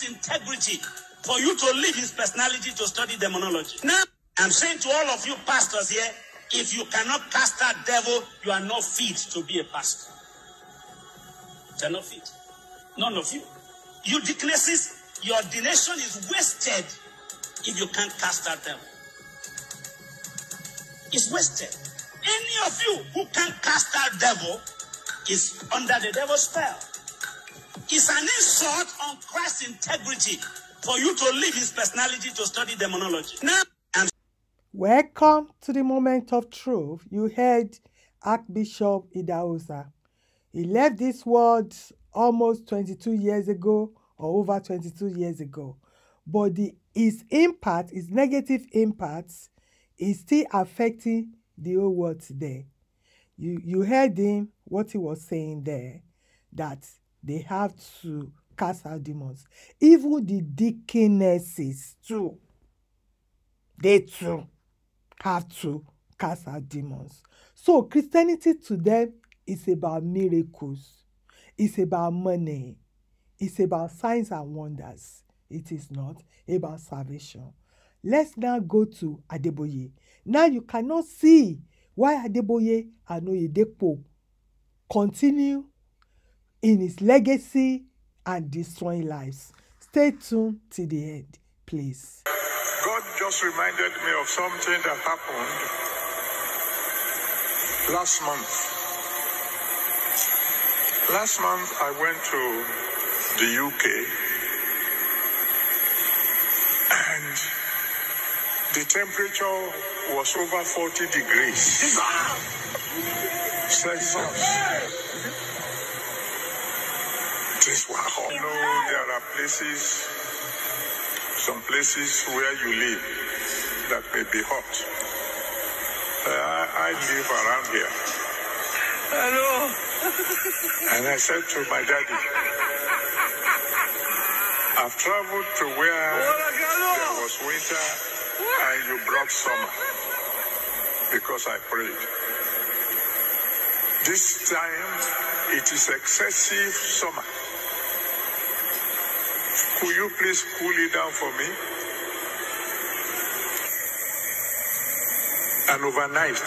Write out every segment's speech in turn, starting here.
integrity for you to leave his personality to study demonology. Now, I'm saying to all of you pastors here, if you cannot cast that devil, you are not fit to be a pastor. You are not fit. None of you. You deaconesses, your ordination is wasted if you can't cast that devil. It's wasted. Any of you who can't cast that devil is under the devil's spell. It's an insult on Christ's integrity for you to leave his personality to study demonology. Now, welcome to the moment of truth. You heard Archbishop Idahosa. He left this world almost 22 years ago or over 22 years ago. But his impact, his negative impacts, is still affecting the whole world today. You heard him, what he was saying there, that they have to cast out demons. Even the deaconesses too, they too have to cast out demons. So Christianity to them is about miracles. It's about money. It's about signs and wonders. It is not about salvation. Let's now go to Adeboye. Now you cannot see why Adeboye and Orokpo continue in his legacy and destroying lives. Stay tuned till the end, please. God just reminded me of something that happened last month. Last month I went to the UK and the temperature was over 40 degrees Celsius. This was hot. You know, there are places, some places where you live that may be hot. I live around here. Hello. And I said to my daddy, I've traveled to where there was winter and you brought summer because I prayed. This time it is excessive summer. Could you please cool it down for me? And overnight,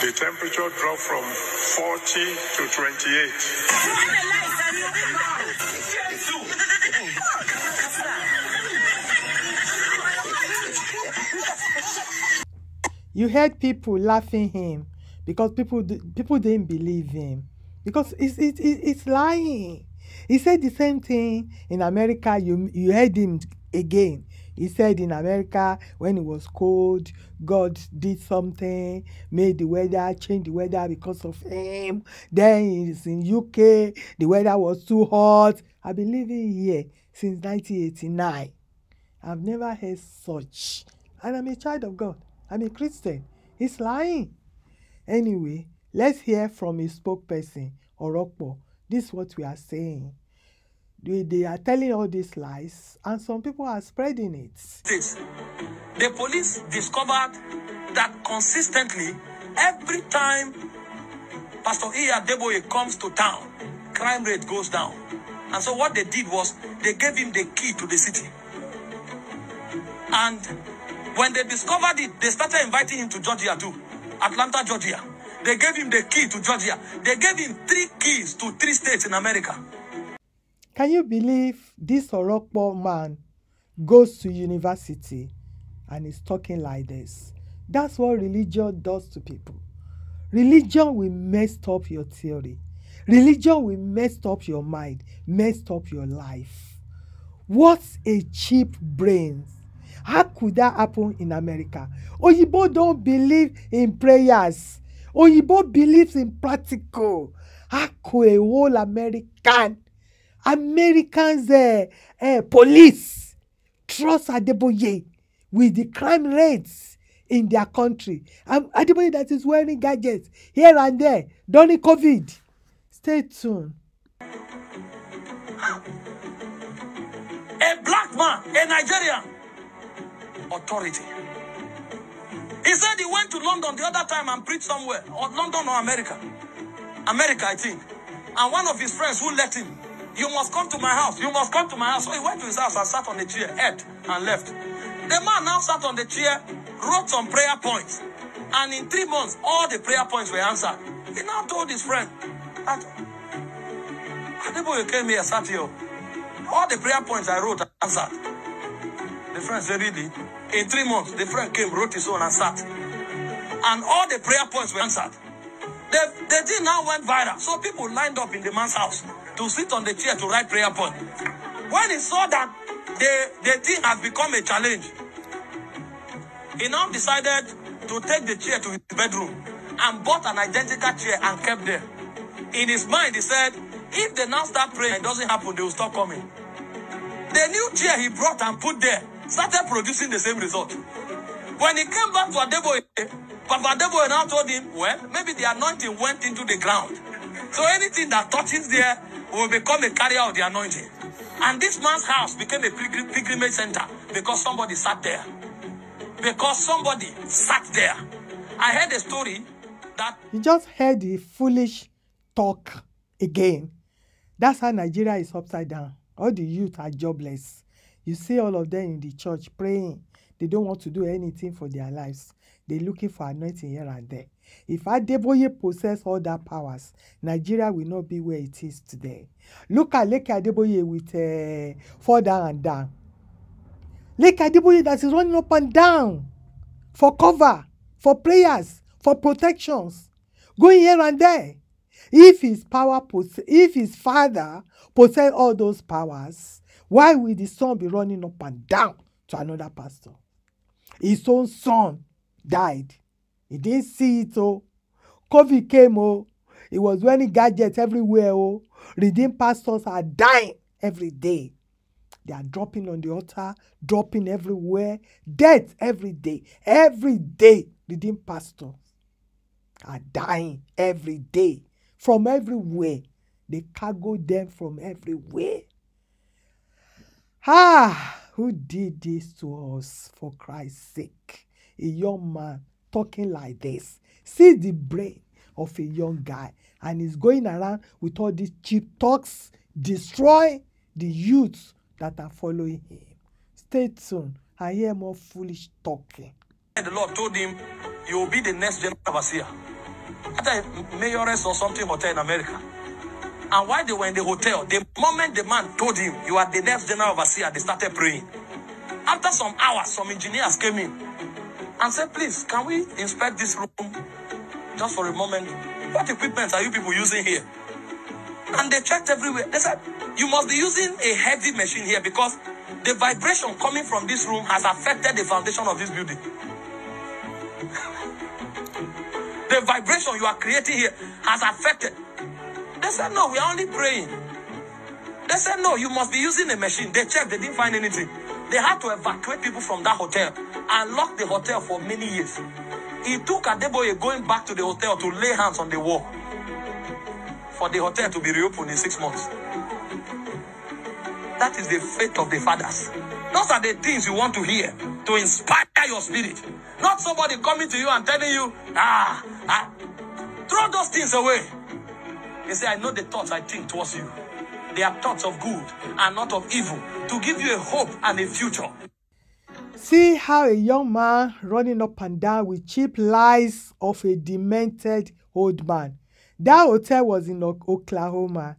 the temperature dropped from 40 to 28. You heard people laughing him because people didn't believe him because it's lying. He said the same thing in America. You heard him again. He said in America, when it was cold, God did something, made the weather, changed the weather because of him. Then it's in UK, the weather was too hot. I've been living here since 1989. I've never heard such. And I'm a child of God. I'm a Christian. He's lying. Anyway, let's hear from his spokesperson, Orokpo. This is what we are saying. They are telling all these lies, and some people are spreading it. The police discovered that consistently, every time Pastor Adeboye comes to town, crime rate goes down. And so what they did was, they gave him the key to the city. And when they discovered it, they started inviting him to Georgia too, Atlanta, Georgia. They gave him the key to Georgia. They gave him 3 keys to 3 states in America. Can you believe this Orokpo man goes to university and is talking like this? That's what religion does to people. Religion will mess up your theory. Religion will mess up your mind, mess up your life. What's a cheap brain? How could that happen in America? Origbo don't believe in prayers. Origbo believes in practical. How could a whole Americans police trust Adeboye with the crime rates in their country? Adeboye that is wearing gadgets here and there during COVID. Stay tuned. A black man, a Nigerian authority. He said he went to London the other time and preached somewhere, or London or America. America, I think. And one of his friends who let him You must come to my house. You must come to my house. So he went to his house and sat on the chair, ate, and left. The man now sat on the chair, wrote some prayer points. And in 3 months, all the prayer points were answered. He now told his friend, Adeboye came here, sat here. All the prayer points I wrote answered. The friend said, really? In 3 months, the friend came, wrote his own and sat. And all the prayer points were answered. The thing now went viral. So people lined up in the man's house to sit on the chair to write prayer points. When he saw that the thing has become a challenge, he now decided to take the chair to his bedroom and bought an identical chair and kept there. In his mind, he said, if they now start praying, it doesn't happen, they will stop coming. The new chair he brought and put there started producing the same result. When he came back to Adeboye, Papa Adeboye now told him, well, maybe the anointing went into the ground. So anything that touches there will become a carrier of the anointing. And this man's house became a pilgrimage center because somebody sat there. Because somebody sat there. I heard a story that... You just heard the foolish talk again. That's how Nigeria is upside down. All the youth are jobless. You see all of them in the church praying. They don't want to do anything for their lives. They're looking for anointing here and there. If Adeboye possess all that powers, Nigeria will not be where it is today. Look at Leke Adeboye with fall down and down. Leke Adeboye that is running up and down for cover, for prayers, for protections, going here and there. If his father possess all those powers, why will the son be running up and down to another pastor? His own son died. He didn't see it. Oh, COVID came. Oh, he was wearing gadgets everywhere. Oh, redeemed pastors are dying every day. They are dropping on the altar, dropping everywhere. Death every day. Every day, redeemed pastors are dying every day. From everywhere. They cargo them from everywhere. Who did this to us for Christ's sake? A young man talking like this. See the brain of a young guy. And he's going around with all these cheap talks, destroy the youths that are following him. Stay tuned. I hear more foolish talking. The Lord told him, you will be the next general overseer. At a mayoress or something hotel in America. And while they were in the hotel, the moment the man told him, you are the next general overseer, they started praying. After some hours, some engineers came in and said, please, can we inspect this room just for a moment? What equipment are you people using here? And they checked everywhere. They said, you must be using a heavy machine here because the vibration coming from this room has affected the foundation of this building. The vibration you are creating here has affected. They said, no, we are only praying. They said, no, you must be using a machine. They checked, they didn't find anything. They had to evacuate people from that hotel and lock the hotel for many years. It took Adeboye going back to the hotel to lay hands on the wall for the hotel to be reopened in 6 months. That is the faith of the fathers. Those are the things you want to hear to inspire your spirit. Not somebody coming to you and telling you, throw those things away. They say, I know the thoughts I think towards you. They are thoughts of good and not of evil, to give you a hope and a future. See how a young man running up and down with cheap lies of a demented old man. That hotel was in Oklahoma.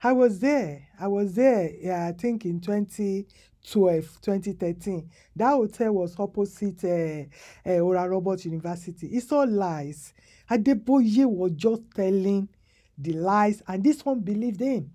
I was there. Yeah, I think in 2012, 2013. That hotel was opposite Orokpo University. It's all lies. Adeboye was just telling the lies, and this one believed him.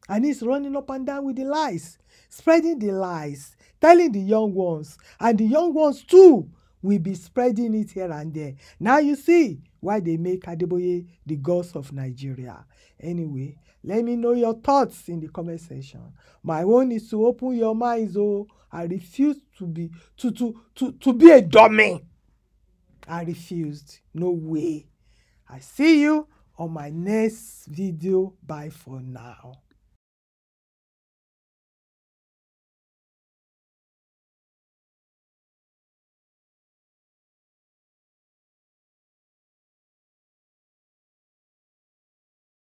And he's running up and down with the lies, spreading the lies, telling the young ones. And the young ones too will be spreading it here and there. Now you see why they make Adeboye the ghost of Nigeria. Anyway, let me know your thoughts in the comment section. My own is to open your minds. Oh, I refuse to be a dummy. I refused. No way. I see you on my next video. Bye for now.